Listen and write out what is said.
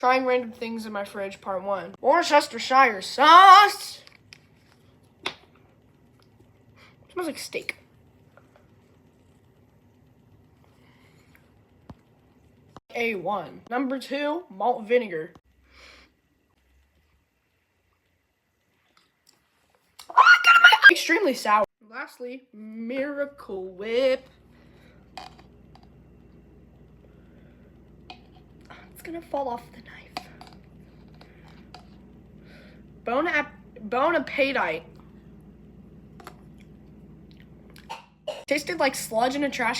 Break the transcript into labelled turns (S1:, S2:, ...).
S1: Trying random things in my fridge, part 1. Worcestershire sauce. Smells like steak. A1. Number 2, malt vinegar. Oh, I got it, extremely sour. Lastly, Miracle Whip. It's gonna fall off the knife. Bon Appetit. Tasted like sludge in a trash can.